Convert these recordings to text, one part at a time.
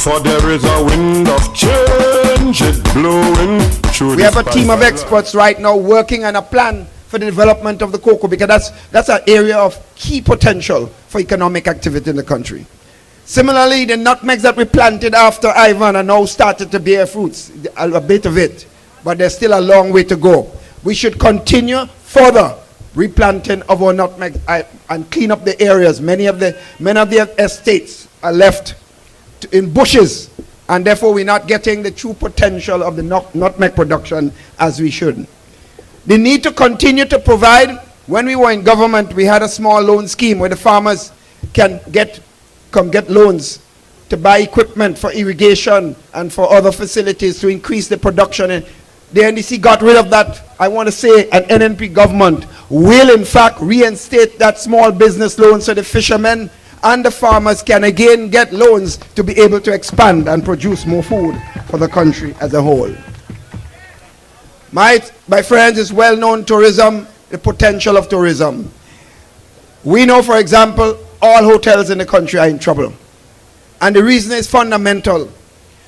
For there is a wind of change, it blowing through. We have a team of experts right now working on a plan for the development of the cocoa, because that's an area of key potential for economic activity in the country. Similarly, the nutmegs that we planted after Ivan are now started to bear fruits, a bit of it, but there's still a long way to go. We should continue further replanting of our nutmeg and clean up the areas. Many of the estates are left in bushes, and therefore we're not getting the true potential of the nutmeg production as we should. The need to continue to provide. When we were in government, we had a small loan scheme where the farmers can come get loans to buy equipment for irrigation and for other facilities to increase the production. And the NDC got rid of that. I want to say an NNP government will in fact reinstate that small business loan so the fishermen and the farmers can again get loans to be able to expand and produce more food for the country as a whole. My friends, it's well known tourism, the potential of tourism. We know, for example, all hotels in the country are in trouble. And the reason is fundamental,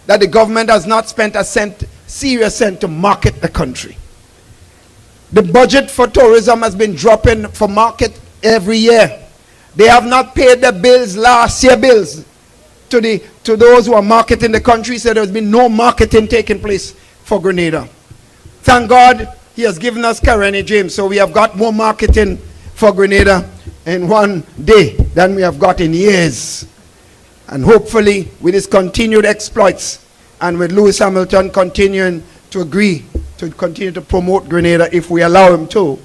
that the government has not spent a serious cent to market the country. The budget for tourism has been dropping for market every year. They have not paid the bills, last year bills, to those who are marketing the country, so there's been no marketing taking place for Grenada. Thank God he has given us Karene James, so we have got more marketing for Grenada in one day than we have got in years. And hopefully with his continued exploits and with Lewis Hamilton continuing to agree to continue to promote Grenada, if we allow him to,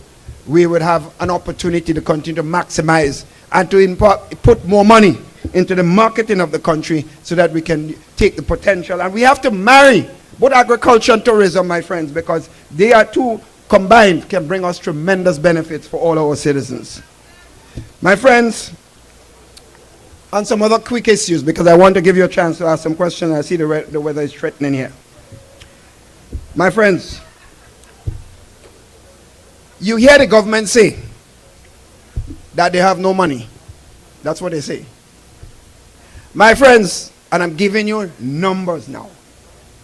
we would have an opportunity to continue to maximize and to put more money into the marketing of the country so that we can take the potential. And we have to marry both agriculture and tourism, my friends, because they are two combined can bring us tremendous benefits for all our citizens. My friends, on some other quick issues, because I want to give you a chance to ask some questions. I see the weather is threatening here. My friends, you hear the government say that they have no money. That's what they say. My friends, and I'm giving you numbers now.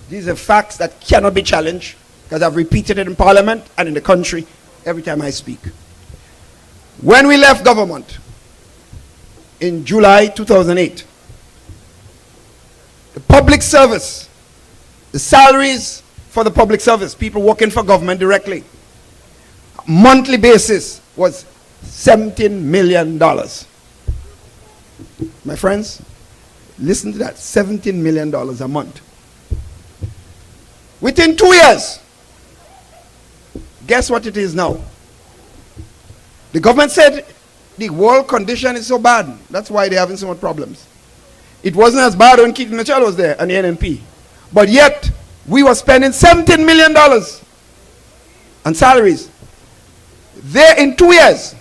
These are facts that cannot be challenged, because I've repeated it in Parliament and in the country every time I speak. When we left government in July 2008, the public service, the salaries for the public service, people working for government directly, monthly basis was $17 million. My friends, listen to that, $17 million a month. Within 2 years, guess what it is now? The government said the world condition is so bad. That's why they're having so much problems. It wasn't as bad when Keith Mitchell was there and the NNP. But yet, we were spending $17 million on salaries. There in 2 years,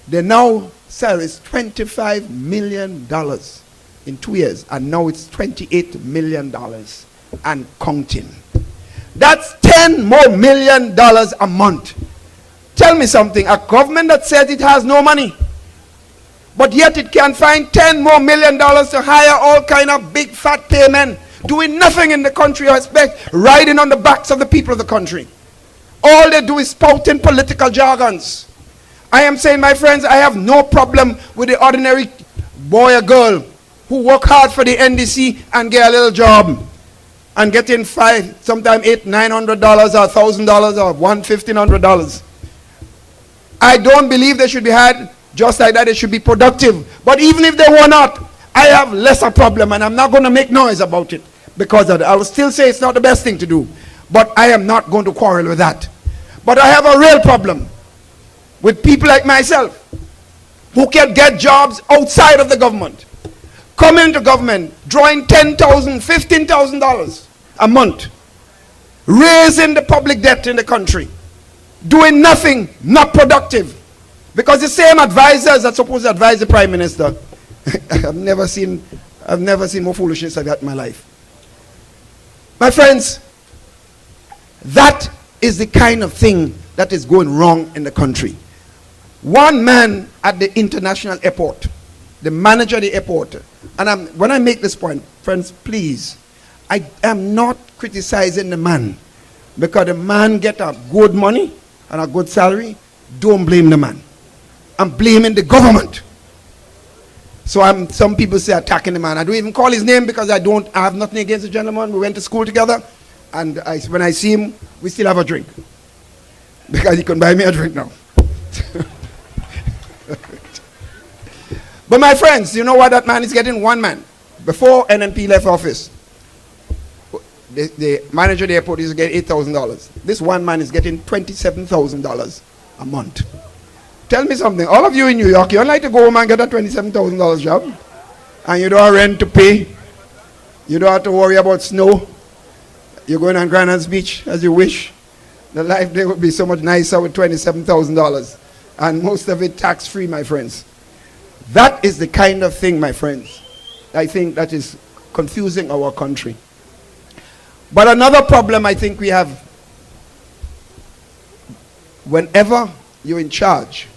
they now salaries $25 million in 2 years. And now it's $28 million and counting. That's $10 more million a month. Tell me something, a government that says it has no money, but yet it can find $10 more million to hire all kind of big fat paymen, doing nothing in the country or expect, riding on the backs of the people of the country. All they do is spouting political jargons. I am saying, my friends, I have no problem with the ordinary boy or girl who work hard for the NDC and get a little job and getting sometimes $800, $900 or $1,000 or $1,500. I don't believe they should be hired just like that. They should be productive. But even if they were not, I have lesser problem, and I'm not going to make noise about it because of that. I will still say it's not the best thing to do, but I am not going to quarrel with that. But I have a real problem with people like myself who can get jobs outside of the government, come into government, drawing $10,000, $15,000 a month, raising the public debt in the country, doing nothing, not productive. Because the same advisors that supposed to advise the Prime Minister, I've never seen more foolishness like that in my life. My friends, that is the kind of thing that is going wrong in the country. One man at the international airport the manager of the airport, and when I make this point, friends, please, I am not criticizing the man, because the man get a good money and a good salary. Don't blame the man. I'm blaming the government. So some people say attacking the man. I don't even call his name because I have nothing against the gentleman. We went to school together, and when I see him, we still have a drink. Because he can buy me a drink now. But my friends, you know what that man is getting? One man. Before NNP left office, the manager of the airport is getting $8,000. This one man is getting $27,000 a month. Tell me something. All of you in New York, you don't like to go home and get a $27,000 job, and you don't have rent to pay. You don't have to worry about snow. You're going on Granite's Beach as you wish. The life there would be so much nicer with $27,000, and most of it tax-free, my friends. That is the kind of thing, my friends, I think that is confusing our country. But another problem I think we have, whenever you're in charge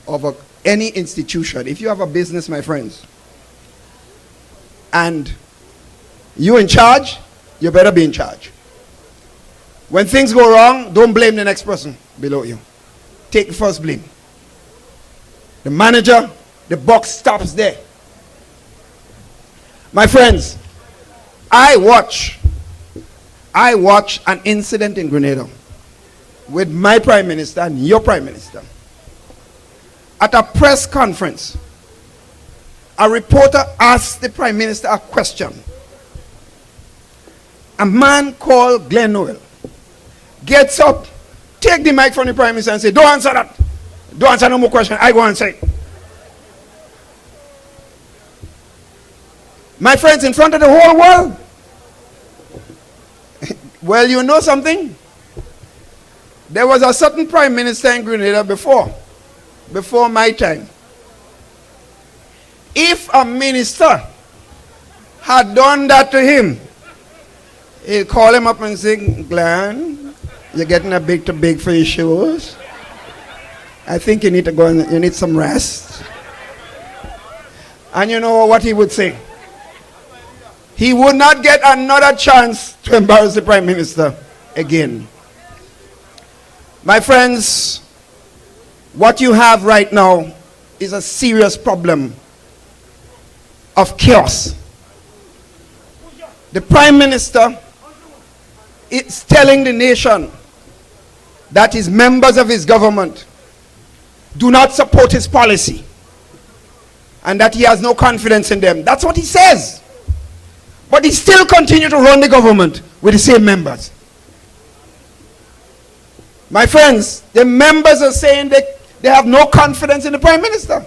of any institution, if you have a business, my friends, and you're in charge, you better be in charge. When things go wrong, don't blame the next person below you. Take the first blame. The manager, the buck stops there. My friends, I watch an incident in Grenada with my prime minister and your prime minister. At a press conference, a reporter asked the prime minister a question. A man called Glenn Noel gets up, take the mic from the prime minister and say, don't answer that. Don't answer no more question. I go answer it. My friends, in front of the whole world. Well, you know something? There was a certain prime minister in Grenada before my time. If a minister had done that to him, he'd call him up and say, Glenn, you're getting a bit too big for your shoes. I think you need to go and you need some rest. And you know what he would say? He would not get another chance to embarrass the prime minister again. My friends, what you have right now is a serious problem of chaos. The prime minister is telling the nation that his members of his government do not support his policy and that he has no confidence in them. That's what he says. But he still continues to run the government with the same members. My friends, the members are saying they have no confidence in the prime minister.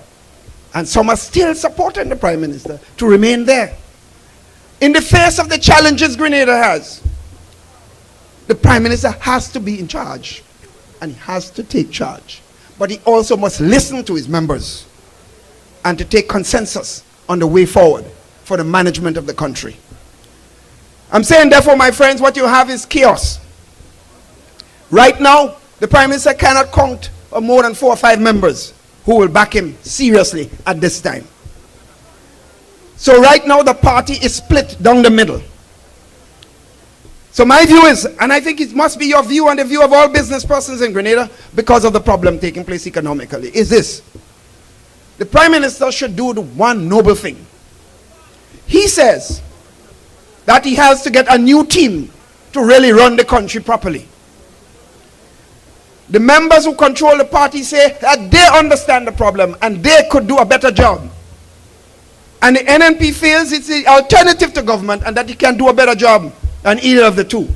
And some are still supporting the prime minister to remain there. In the face of the challenges Grenada has, the prime minister has to be in charge. And he has to take charge. But he also must listen to his members and to take consensus on the way forward for the management of the country. I'm saying, therefore, my friends, what you have is chaos. Right now, the prime minister cannot count on more than 4 or 5 members who will back him seriously at this time. So right now, the party is split down the middle. So my view is, and I think it must be your view and the view of all business persons in Grenada, because of the problem taking place economically, is this. The prime minister should do the one noble thing. He says that he has to get a new team to really run the country properly. The members who control the party say that they understand the problem and they could do a better job. And the NNP feels it's the alternative to government and that it can do a better job than either of the two.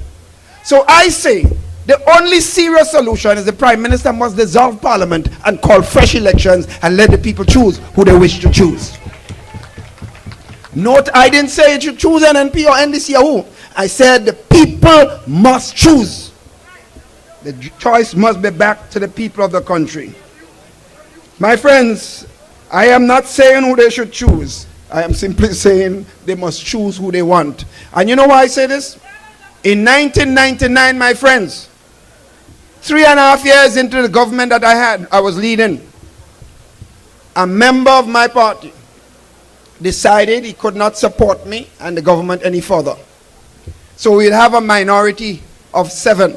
So I say the only serious solution is the prime minister must dissolve parliament and call fresh elections and let the people choose who they wish to choose. Note, I didn't say you should choose NNP or NDC or who. I said the people must choose. The choice must be back to the people of the country. My friends, I am not saying who they should choose. I am simply saying they must choose who they want. And you know why I say this? In 1999, my friends, 3.5 years into the government that I was leading, a member of my party decided he could not support me and the government any further. So we'll have a minority of 7